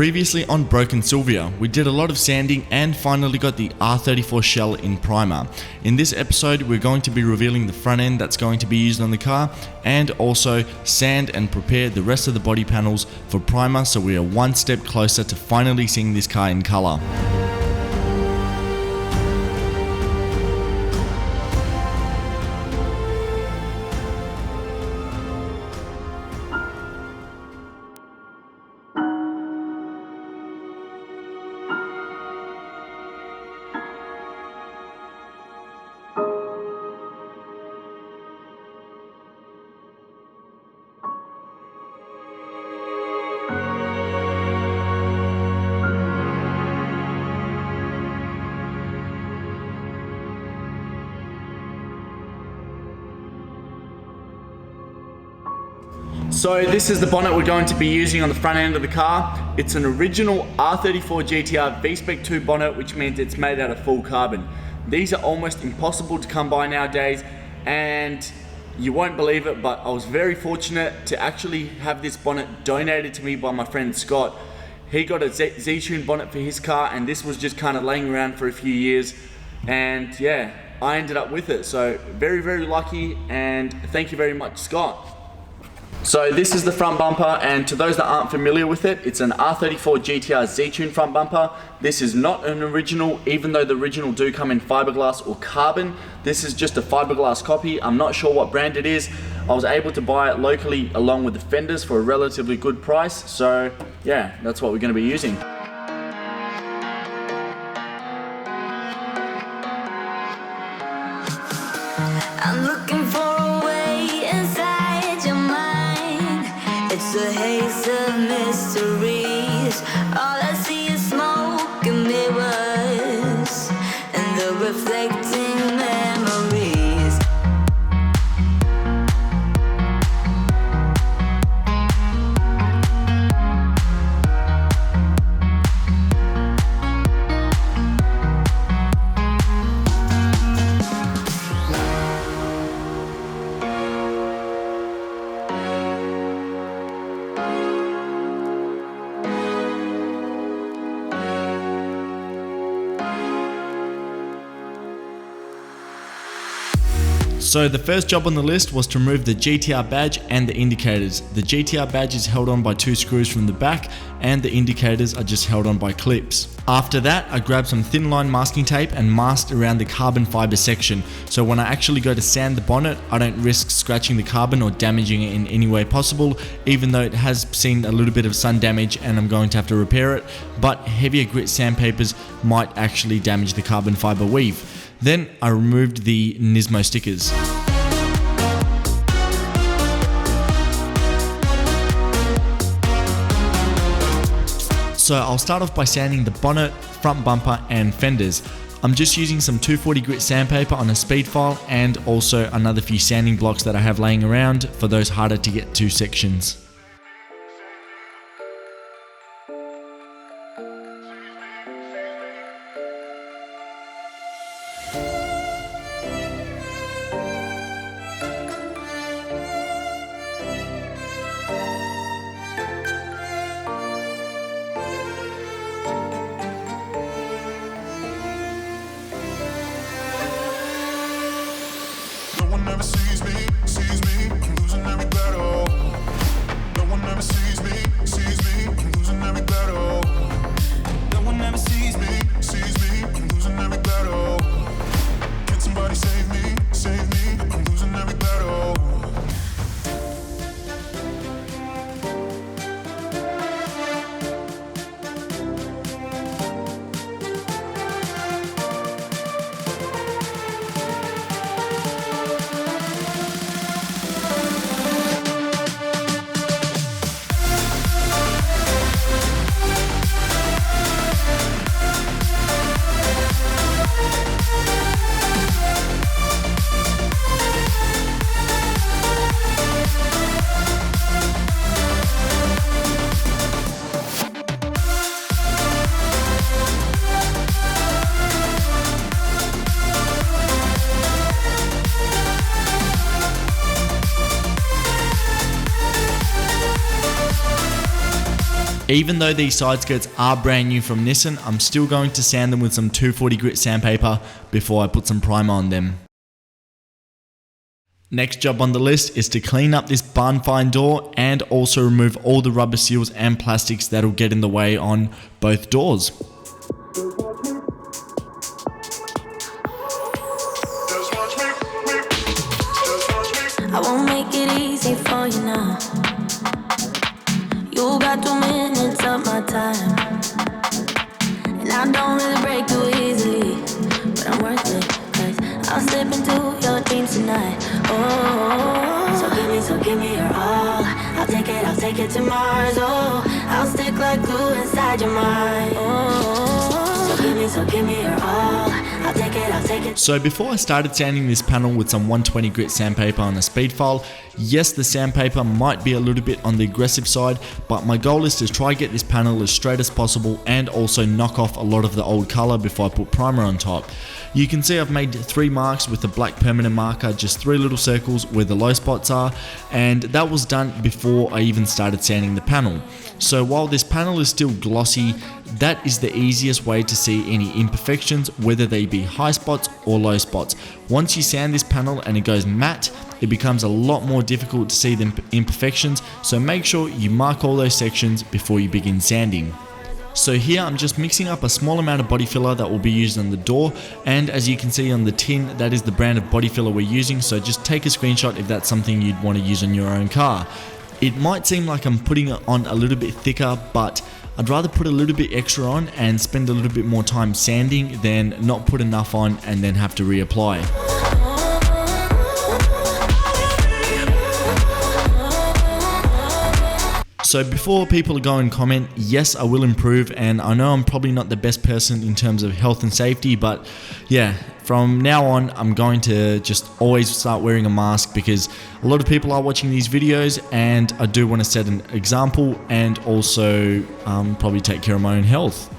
Previously on Broken Silvia, we did a lot of sanding and finally got the R34 shell in primer. In this episode, we're going to be revealing the front end that's going to be used on the car and also sand and prepare the rest of the body panels for primer, so we are one step closer to finally seeing this car in color. So this is the bonnet we're going to be using on the front end of the car. It's an original R34 GTR V-Spec II bonnet, which means it's made out of full carbon. These are almost impossible to come by nowadays, and you won't believe it, but I was very fortunate to actually have this bonnet donated to me by my friend Scott. He got a Z-tune bonnet for his car, and this was just kind of laying around for a few years, and yeah, I ended up with it. So very, very lucky, and thank you very much, Scott. So this is the front bumper, and to those that aren't familiar with it, it's an R34 GTR Z-tune front bumper. This is not an original, even though the original do come in fiberglass or carbon. This is just a fiberglass copy. I'm not sure what brand it is. I was able to buy it locally along with the fenders for a relatively good price. So yeah, that's what we're going to be using. I'm looking for a way inside your mind. It's a haze of mysteries. All I see is smoke and mirrors and the reflecting memories. So the first job on the list was to remove the GTR badge and the indicators. The GTR badge is held on by 2 screws from the back, and the indicators are just held on by clips. After that, I grabbed some thin line masking tape and masked around the carbon fiber section, so when I actually go to sand the bonnet, I don't risk scratching the carbon or damaging it in any way possible, even though it has seen a little bit of sun damage and I'm going to have to repair it, but heavier grit sandpapers might actually damage the carbon fiber weave. Then I removed the Nismo stickers. So I'll start off by sanding the bonnet, front bumper and fenders. I'm just using some 240 grit sandpaper on a speed file and also another few sanding blocks that I have laying around for those harder to get to sections. Never sees me, I'm losing every battle. No one ever sees me, I'm losing every battle. No one ever sees me, I'm losing every battle. Can somebody save me, I'm losing every battle. Even though these side skirts are brand new from Nissan, I'm still going to sand them with some 240 grit sandpaper before I put some primer on them. Next job on the list is to clean up this barn find door and also remove all the rubber seals and plastics that'll get in the way on both doors. I won't make it easy for you now. You got 2 minutes of my time, and I don't really break too easily, but I'm worth it, 'cause I'll slip into your dreams tonight. Oh, so give me your all. I'll take it to Mars. Oh, I'll stick like glue inside your mind. Oh, so give me your all. I'll take it. So before I started sanding this panel with some 120 grit sandpaper on a speed file, yes, the sandpaper might be a little bit on the aggressive side, but my goal is to try get this panel as straight as possible and also knock off a lot of the old color before I put primer on top. You can see I've made 3 marks with a black permanent marker, just 3 little circles where the low spots are, and that was done before I even started sanding the panel. So while this panel is still glossy, that is the easiest way to see any imperfections, whether they be high spots or low spots. Once you sand this panel and it goes matte, it becomes a lot more difficult to see the imperfections, so make sure you mark all those sections before you begin sanding. So here I'm just mixing up a small amount of body filler that will be used on the door, and as you can see on the tin, that is the brand of body filler we're using, so just take a screenshot if that's something you'd want to use on your own car. It might seem like I'm putting it on a little bit thicker, but I'd rather put a little bit extra on and spend a little bit more time sanding than not put enough on and then have to reapply. So before people go and comment, yes, I will improve, and I know I'm probably not the best person in terms of health and safety, but yeah, from now on, I'm going to just always start wearing a mask because a lot of people are watching these videos, and I do want to set an example and also probably take care of my own health.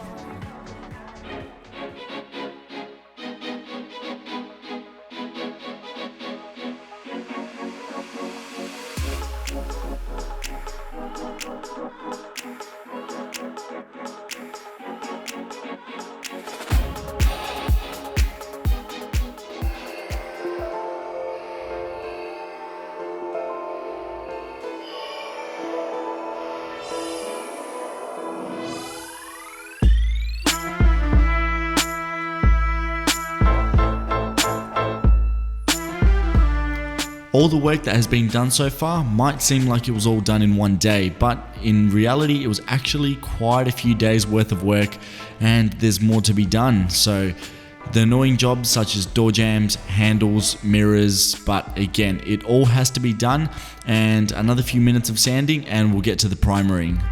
All the work that has been done so far might seem like it was all done in one day, but in reality it was actually quite a few days worth of work, and there's more to be done. So the annoying jobs such as door jambs, handles, mirrors, but again, it all has to be done, and another few minutes of sanding and we'll get to the primering.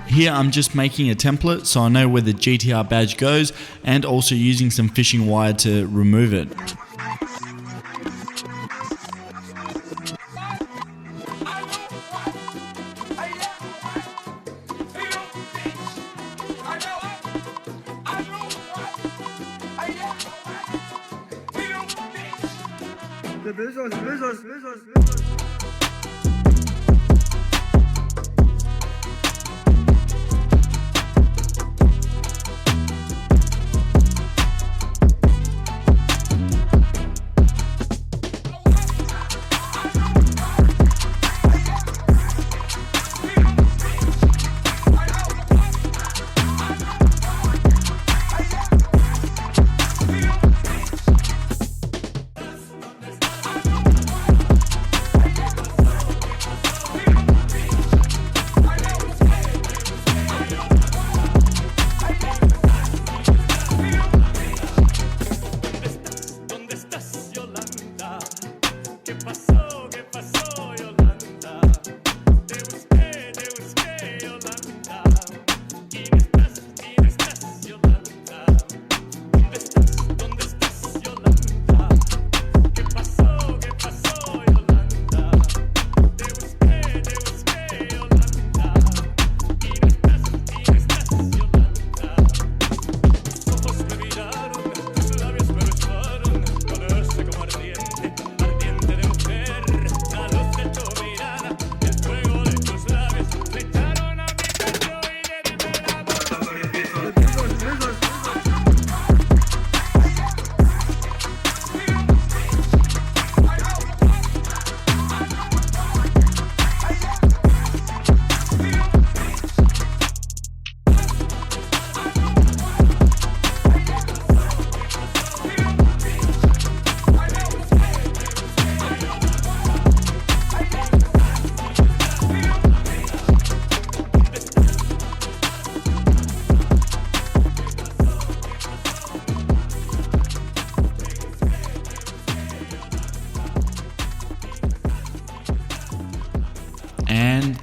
Here I'm just making a template so I know where the GTR badge goes, and also using some fishing wire to remove it.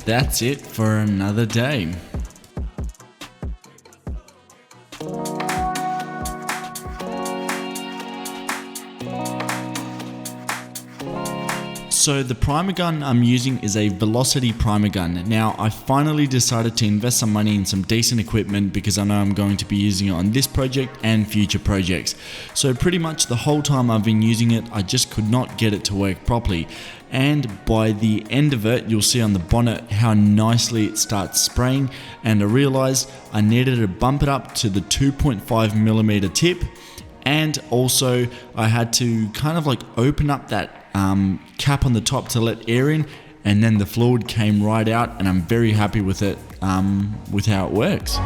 that's it for another day. So the primer gun I'm using is a Velocity primer gun. Now I finally decided to invest some money in some decent equipment because I know I'm going to be using it on this project and future projects. So pretty much the whole time I've been using it, I just could not get it to work properly. And by the end of it, you'll see on the bonnet how nicely it starts spraying, and I realized I needed to bump it up to the 2.5mm tip, and also I had to kind of like open up that cap on the top to let air in, and then the fluid came right out, and I'm very happy with it, with how it works.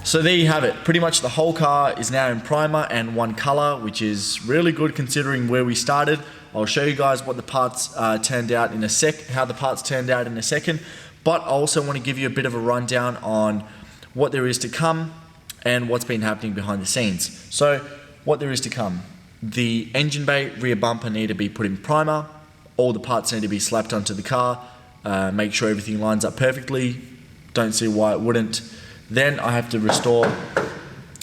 So there you have it. Pretty much the whole car is now in primer and one color, which is really good considering where we started. I'll show you guys what the parts turned out in a sec, how the parts turned out in a second. But I also want to give you a bit of a rundown on what there is to come and what's been happening behind the scenes. So what there is to come. The engine bay, rear bumper need to be put in primer. All the parts need to be slapped onto the car. Make sure everything lines up perfectly. Don't see why it wouldn't. Then I have to restore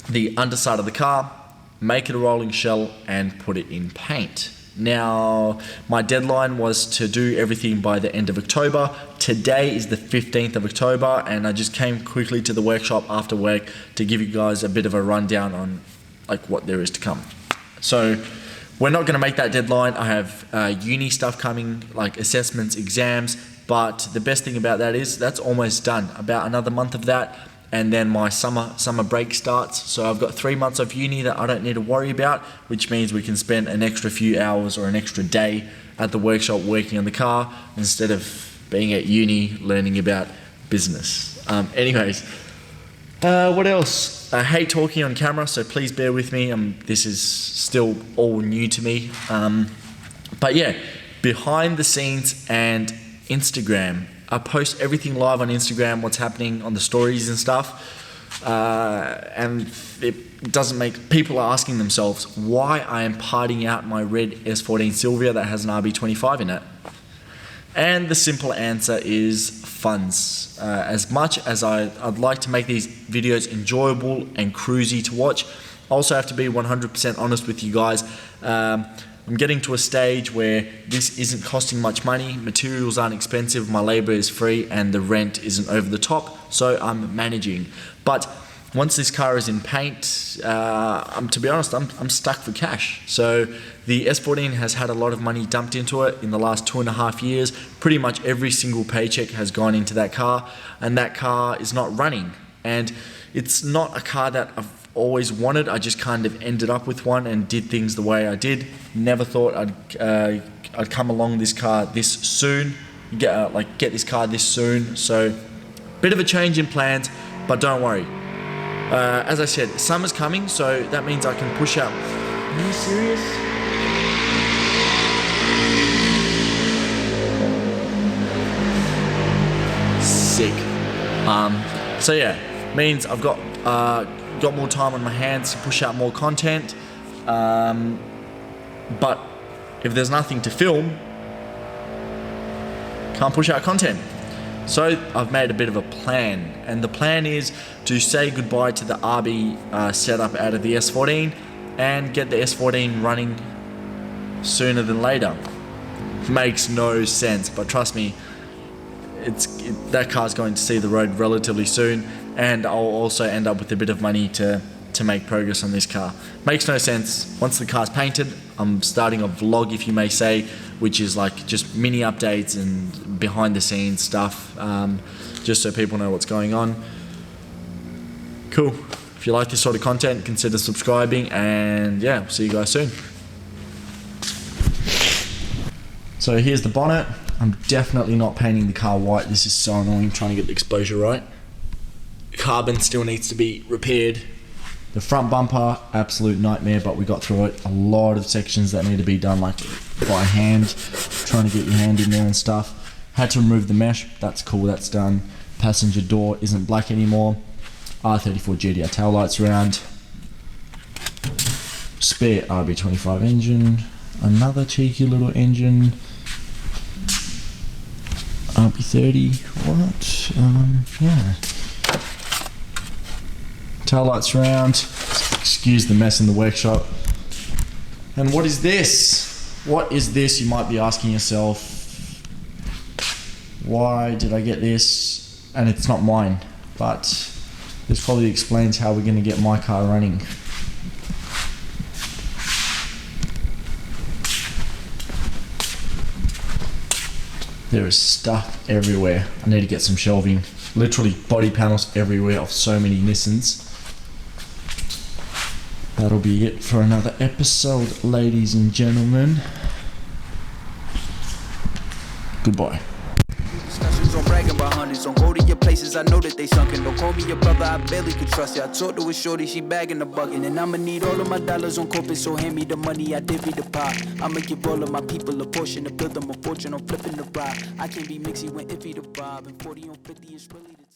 the underside of the car, make it a rolling shell, and put it in paint. Now, my deadline was to do everything by the end of October. Today is the 15th of October, and I just came quickly to the workshop after work to give you guys a bit of a rundown on like what there is to come. So we're not going to make that deadline. I have uni stuff coming, like assessments, exams, but the best thing about that is that's almost done. About another month of that, and then my summer break starts. So I've got 3 months of uni that I don't need to worry about, which means we can spend an extra few hours or an extra day at the workshop working on the car instead of being at uni learning about business. Anyways, what else? I hate talking on camera, so please bear with me. This is still all new to me. But yeah, behind the scenes and Instagram. I post everything live on Instagram, what's happening on the stories and stuff. And it doesn't make, people are asking themselves why I am parting out my red S14 Silvia that has an RB25 in it. And the simple answer is funds. As much as I'd like to make these videos enjoyable and cruisy to watch, I also have to be 100% honest with you guys. I'm getting to a stage where this isn't costing much money, materials aren't expensive, my labor is free, and the rent isn't over the top, so I'm managing. But once this car is in paint, to be honest, I'm stuck for cash. So the S14 has had a lot of money dumped into it in the last 2.5 years. Pretty much every single paycheck has gone into that car, and that car is not running. And it's not a car that I've always wanted. I just kind of ended up with one and did things the way I did. Never thought I'd come along this car this soon, get this car this soon. So bit of a change in plans, but don't worry. As I said, summer's coming, so that means I can push out. Are you serious? Sick. So yeah, means I've got more time on my hands to push out more content, but if there's nothing to film, can't push out content. So I've made a bit of a plan, and the plan is to say goodbye to the RB setup out of the S14 and get the S14 running sooner than later. Makes no sense, but trust me, that car's going to see the road relatively soon, and I'll also end up with a bit of money to make progress on this car. Makes no sense. Once the car's painted, I'm starting a vlog, if you may say, which is like just mini updates and behind the scenes stuff, just so people know what's going on. Cool. If you like this sort of content, consider subscribing, and yeah, we'll see you guys soon. So here's the bonnet. I'm definitely not painting the car white. This is so annoying trying to get the exposure right. Carbon still needs to be repaired. The front bumper, absolute nightmare, but we got through it. A lot of sections that need to be done like by hand, trying to get your hand in there and stuff. Had to remove the mesh, that's cool, that's done. Passenger door isn't black anymore. R34 GTR tail lights around. Spare RB25 engine. Another cheeky little engine. RB30, what? Yeah. Tail lights around. Excuse the mess in the workshop. And what is this? What is this? You might be asking yourself, why did I get this? And it's not mine, but this probably explains how we're going to get my car running. There is stuff everywhere. I need to get some shelving. Literally body panels everywhere of so many Nissans. That'll be it for another episode, ladies and gentlemen. Goodbye. Discussions on bragging about hundreds. Don't go to your places, I know that they sunken. Don't call me your brother, I barely could trust you. I talked to a shorty, she bagging the bucket. And I'ma need all of my dollars on corporate, so hand me the money, I divvy the pie. I'ma give all of my people a portion to build them a fortune, I'm flipping the ride. I can't be mixy when iffy the vibe, and 40 on 50 is really the